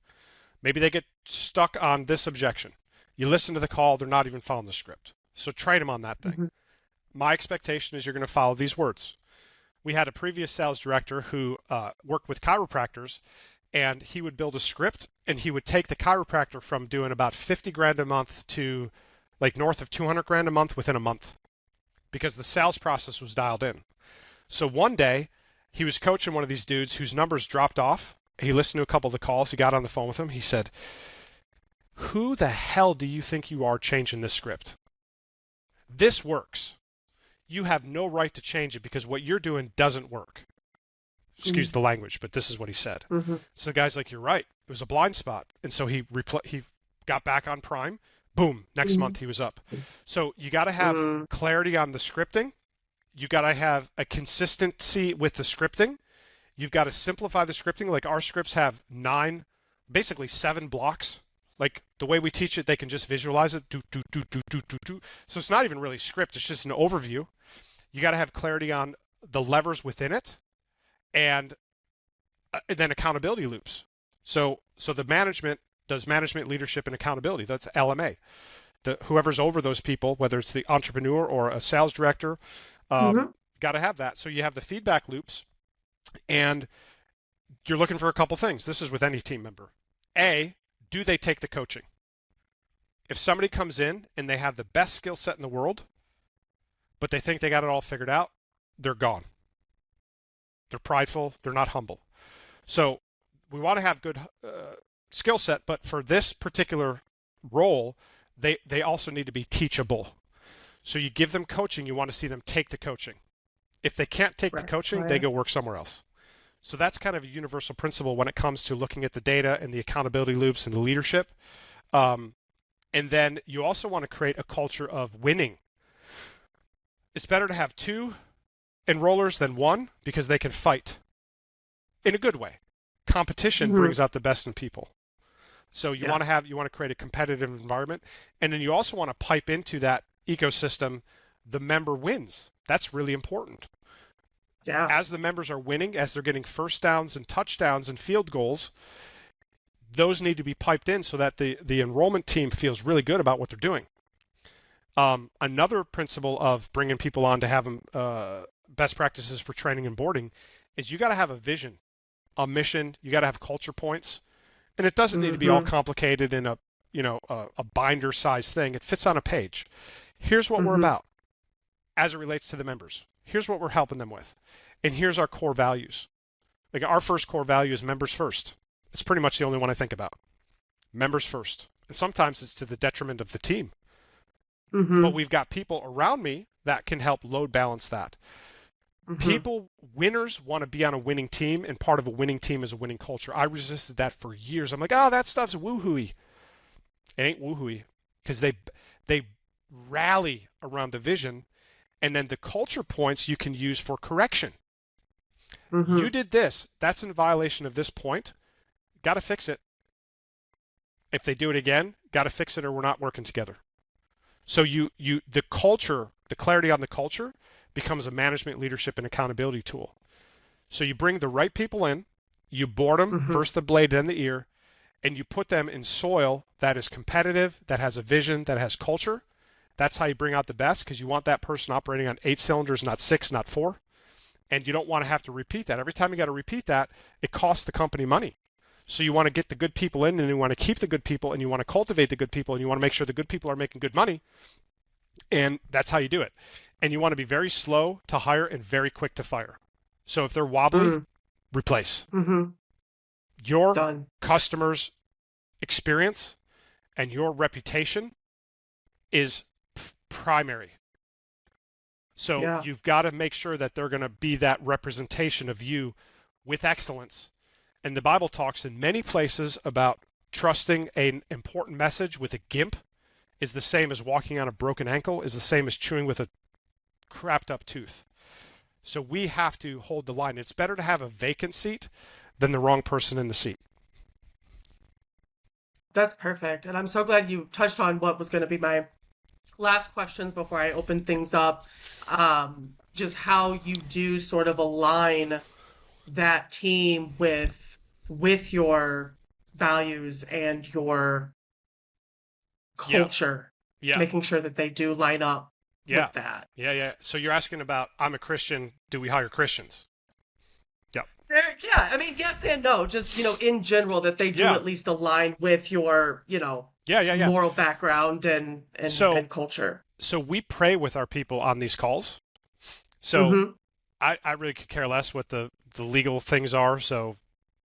Maybe they get stuck on this objection. You listen to the call, they're not even following the script. So train them on that thing. Mm-hmm. My expectation is you're going to follow these words. We had a previous sales director who worked with chiropractors, and he would build a script, and he would take the chiropractor from doing about 50 grand a month to like north of 200 grand a month within a month because the sales process was dialed in. So one day he was coaching one of these dudes whose numbers dropped off. He listened to a couple of the calls. He got on the phone with him. He said, "Who the hell do you think you are changing this script? This works. You have no right to change it because what you're doing doesn't work." Excuse the language, but this is what he said. Mm-hmm. So the guy's like, "You're right. It was a blind spot." And so he got back on Prime. Boom. Next Mm-hmm. month he was up. So you got to have Mm-hmm. clarity on the scripting. You got to have a consistency with the scripting. You've got to simplify the scripting. Like our scripts have 9, basically 7 blocks. Like the way we teach it, they can just visualize it. Do, do, do, do, do, do, do. So it's not even really script. It's just an overview. You got to have clarity on the levers within it, and then accountability loops. So the management does management, leadership, and accountability. That's LMA. Whoever's over those people, whether it's the entrepreneur or a sales director, Mm-hmm. got to have that. So you have the feedback loops, and you're looking for a couple things. This is with any team member. A, do they take the coaching? If somebody comes in and they have the best skill set in the world, but they think they got it all figured out, they're gone. They're prideful. They're not humble. So we want to have good skill set, but for this particular role, they also need to be teachable. So you give them coaching, you want to see them take the coaching. If they can't take the coaching, they Right. go work somewhere else. So that's kind of a universal principle when it comes to looking at the data and the accountability loops and the leadership. And then you also want to create a culture of winning. It's better to have 2 enrollers than 1 because they can fight in a good way. Competition Mm-hmm. brings out the best in people. So you Yeah. want to create a competitive environment, and then you also want to pipe into that ecosystem the member wins. That's really important. Yeah. As the members are winning, as they're getting first downs and touchdowns and field goals, those need to be piped in so that the enrollment team feels really good about what they're doing. Another principle of bringing people on to have them best practices for training and boarding is you got to have a vision, a mission. You got to have culture points, and it doesn't need to be all Mm-hmm. complicated in a binder size thing. It fits on a page. Here's what we're Mm-hmm. about as it relates to the members. Here's what we're helping them with, and here's our core values. Like our first core value is members first. It's pretty much the only one I think about. Members first, and sometimes it's to the detriment of the team. But Mm-hmm. we've got people around me that can help load balance that. Mm-hmm. Winners want to be on a winning team, and part of a winning team is a winning culture. I resisted that for years. I'm like, oh, that stuff's woohooey. It ain't woohooey because they rally around the vision, and then the culture points you can use for correction. Mm-hmm. You did this. That's in violation of this point. Got to fix it. If they do it again, got to fix it, or we're not working together. So the culture, the clarity on the culture becomes a management, leadership, and accountability tool. So you bring the right people in, you board them, Mm-hmm. first the blade, then the ear, and you put them in soil that is competitive, that has a vision, that has culture. That's how you bring out the best, because you want that person operating on 8 cylinders, not 6, not 4. And you don't want to have to repeat that. Every time you got to repeat that, it costs the company money. So you want to get the good people in, and you want to keep the good people, and you want to cultivate the good people, and you want to make sure the good people are making good money. And that's how you do it. And you want to be very slow to hire and very quick to fire. So if they're wobbly, replace. Mm-hmm. Your Done. customers' experience and your reputation is primary. So Yeah. you've got to make sure that they're going to be that representation of you with excellence. And the Bible talks in many places about trusting an important message with a gimp is the same as walking on a broken ankle, is the same as chewing with a crapped up tooth. So we have to hold the line. It's better to have a vacant seat than the wrong person in the seat. That's perfect. And I'm so glad you touched on what was going to be my last questions before I open things up. Just how you do sort of align that team with your values and your Yeah, culture, yeah, making sure that they do line up yeah, with that. yeah. So you're asking about, I'm a Christian, do we hire Christians? Yeah, Yeah, I mean, yes and no, just, in general, that they do yeah, at least align with your, yeah. moral background and So, culture. so we pray with our people on these calls. So Mm-hmm. I really could care less what the legal things are. So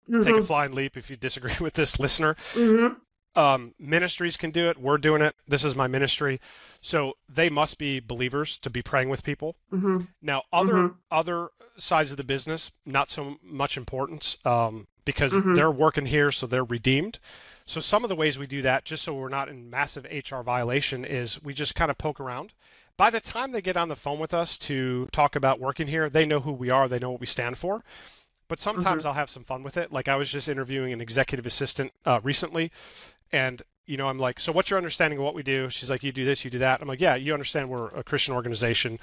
take a Mm-hmm. flying leap if you disagree with this listener. Mm-hmm. Ministries can do it. We're doing it. This is my ministry. So they must be believers to be praying with people. Mm-hmm. Now, Mm-hmm. other sides of the business, not so much importance because Mm-hmm. they're working here, so they're redeemed. So some of the ways we do that, just so we're not in massive HR violation, is we just kind of poke around. By the time they get on the phone with us to talk about working here, they know who we are, they know what we stand for. But sometimes Mm-hmm. I'll have some fun with it. Like I was just interviewing an executive assistant recently, and I'm like, so what's your understanding of what we do? She's like, you do this, you do that. I'm like, yeah, you understand we're a Christian organization.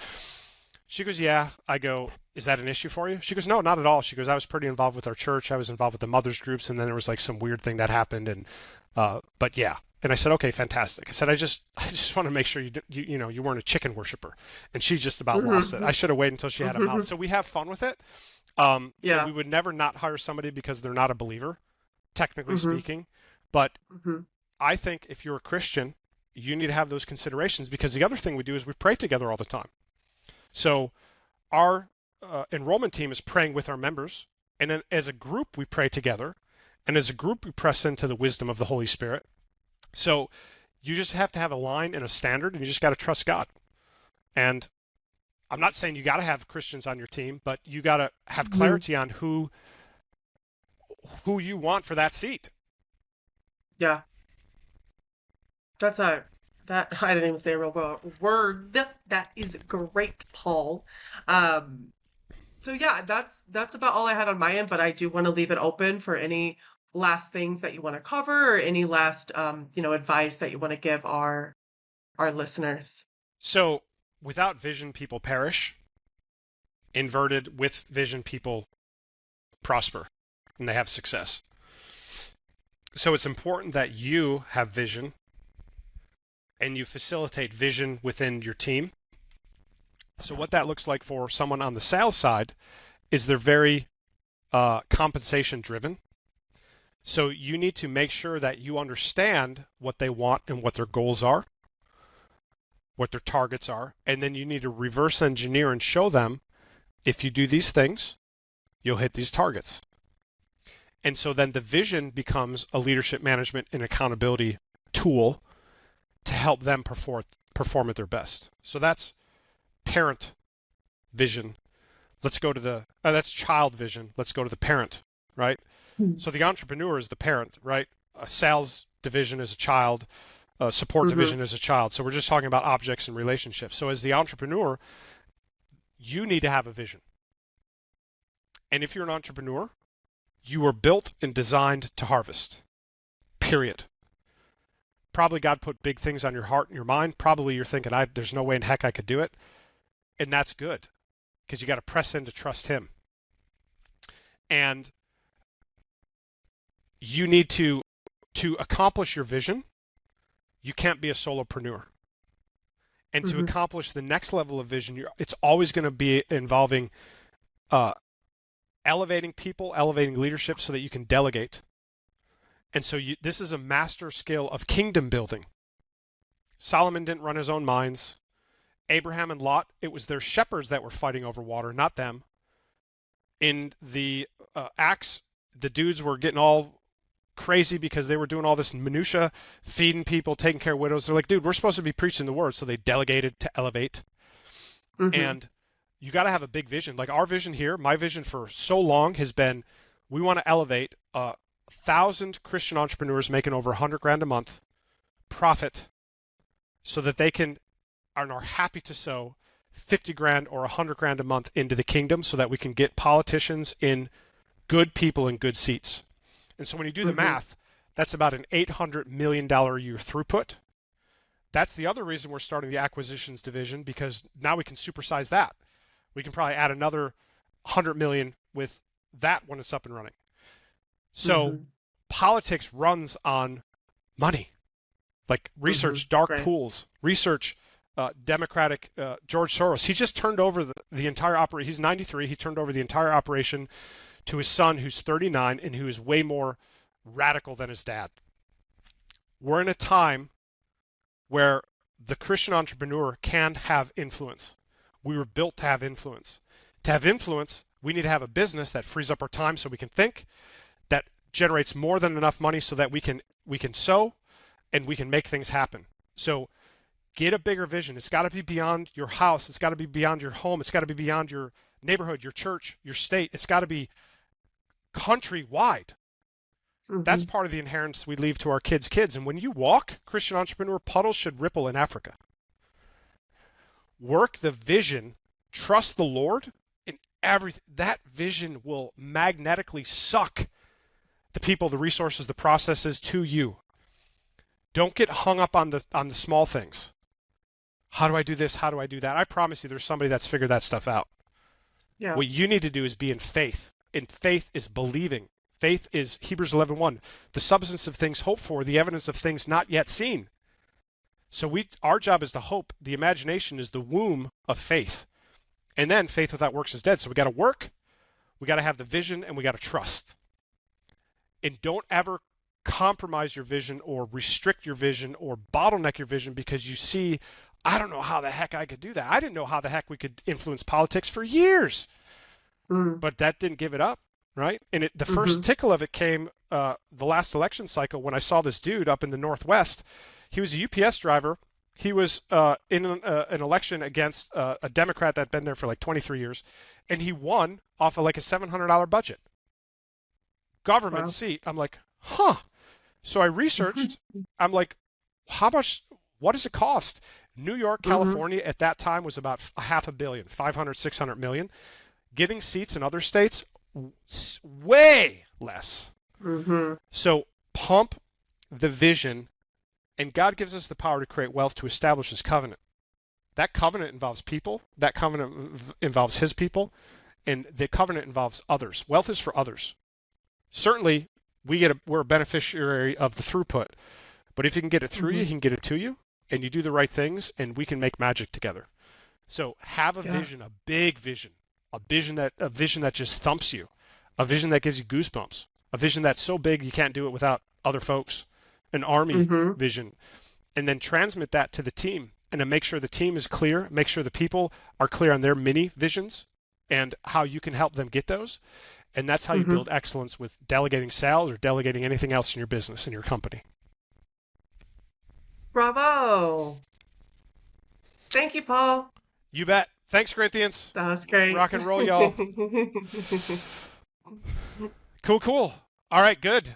She goes, yeah. I go, is that an issue for you? She goes, no, not at all. She goes, I was pretty involved with our church. I was involved with the mothers groups, and then there was like some weird thing that happened, and but yeah. And I said, okay, fantastic. I said, I just want to make sure you weren't a chicken worshiper. And she just about lost it. Mm-hmm. I should have waited until she had a Mm-hmm. mouth. So we have fun with it. And Yeah. we would never not hire somebody because they're not a believer, technically Mm-hmm. speaking. But Mm-hmm. I think if you're a Christian, you need to have those considerations because the other thing we do is we pray together all the time. So our enrollment team is praying with our members, and then as a group we pray together, and as a group we press into the wisdom of the Holy Spirit. So you just have to have a line and a standard, and you just got to trust God. And I'm not saying you got to have Christians on your team, but you got to have Mm-hmm. clarity on who you want for that seat. Yeah. That's a that I didn't even say a real word. That is great, Paul. Um, so yeah, that's about all I had on my end, but I do want to leave it open for any last things that you want to cover or any last advice that you want to give our listeners. So without vision, people perish. Inverted, with vision, people prosper and they have success. So it's important that you have vision and you facilitate vision within your team. So what that looks like for someone on the sales side is they're very compensation driven. So you need to make sure that you understand what they want and what their goals are, what their targets are, and then you need to reverse engineer and show them if you do these things, you'll hit these targets. And so then the vision becomes a leadership management and accountability tool to help them perform at their best. So that's parent vision. Let's go to that's child vision. Let's go to the parent, right? So the entrepreneur is the parent, right? A sales division is a child, a support division is a child. So we're just talking about objects and relationships. So as the entrepreneur, you need to have a vision. And if you're an entrepreneur, you were built and designed to harvest, period. Probably God put big things on your heart and your mind. Probably you're thinking, there's no way in heck I could do it. And that's good, because you got to press in to trust him. And you need to accomplish your vision, you can't be a solopreneur. And to accomplish the next level of vision, it's always going to be involving elevating people, elevating leadership so that you can delegate. And so this is a master skill of kingdom building. Solomon didn't run his own mines. Abraham and Lot, it was their shepherds that were fighting over water, not them. In the Acts, the dudes were getting all crazy because they were doing all this minutia, feeding people, taking care of widows. They're like, dude, we're supposed to be preaching the word. So they delegated to elevate. And you got to have a big vision. Like our vision here, my vision for so long has been, we want to elevate 1,000 Christian entrepreneurs making over 100 grand a month profit so that they can and are happy to sow 50 grand or 100 grand a month into the kingdom so that we can get politicians in good people in good seats. And so when you do the math, that's about an $800 million a year throughput. That's the other reason we're starting the acquisitions division, because now we can supersize that. We can probably add another 100 million with that when it's up and running. So politics runs on money. Like research dark pools, research Democratic George Soros. He just turned over the entire operation. He's 93. He turned over the entire operation to his son, who's 39, and who is way more radical than his dad. We're in a time where the Christian entrepreneur can have influence. We were built to have influence. To have influence, we need to have a business that frees up our time so we can think, that generates more than enough money so that we can sow and we can make things happen. So get a bigger vision. It's got to be beyond your house. It's got to be beyond your home. It's got to be beyond your neighborhood, your church, your state. It's got to be countrywide. That's part of the inheritance we leave to our kids. And when you walk, Christian entrepreneur, puddles should ripple in Africa. Work the vision, trust the Lord, and everything. That vision will magnetically suck the people, the resources, the processes to you. Don't get hung up on the small things. How do I do this? How do I do that? I promise you there's somebody that's figured that stuff out. Yeah. What you need to do is be in faith. And faith is believing. Faith is Hebrews 11:1, the substance of things hoped for, the evidence of things not yet seen. So our job is to hope. The imagination is the womb of faith. And then faith without works is dead. So we got to work, we got to have the vision, and we got to trust. And don't ever compromise your vision or restrict your vision or bottleneck your vision because you see, I don't know how the heck I could do that. I didn't know how the heck we could influence politics for years. But that didn't give it up. Right. And the first tickle of it came the last election cycle when I saw this dude up in the Northwest. He was a UPS driver. He was in an election against a Democrat that had been there for like 23 years. And he won off of like a $700 budget. Government seat. I'm like, huh. So I researched. I'm like, what does it cost? New York, California at that time was about $500 million, 500, 600 million. Getting seats in other states, way less. So pump the vision, and God gives us the power to create wealth to establish his covenant. That covenant involves people. That covenant involves his people, and the covenant involves others. Wealth is for others. Certainly, we're a beneficiary of the throughput. But if you can get it through you, Mm-hmm. he can get it to you, and you do the right things, and we can make magic together. So have a Yeah. vision, a big vision, a vision that just thumps you, a vision that gives you goosebumps, a vision that's so big you can't do it without other folks, an army Mm-hmm. vision, and then transmit that to the team, and then make sure the team is clear, make sure the people are clear on their mini visions and how you can help them get those. And that's how you Mm-hmm. build excellence with delegating sales or delegating anything else in your business, in your company. Bravo. Thank you, Paul. You bet. Thanks, Corinthians. That was great. Rock and roll, y'all. Cool, cool. All right, good.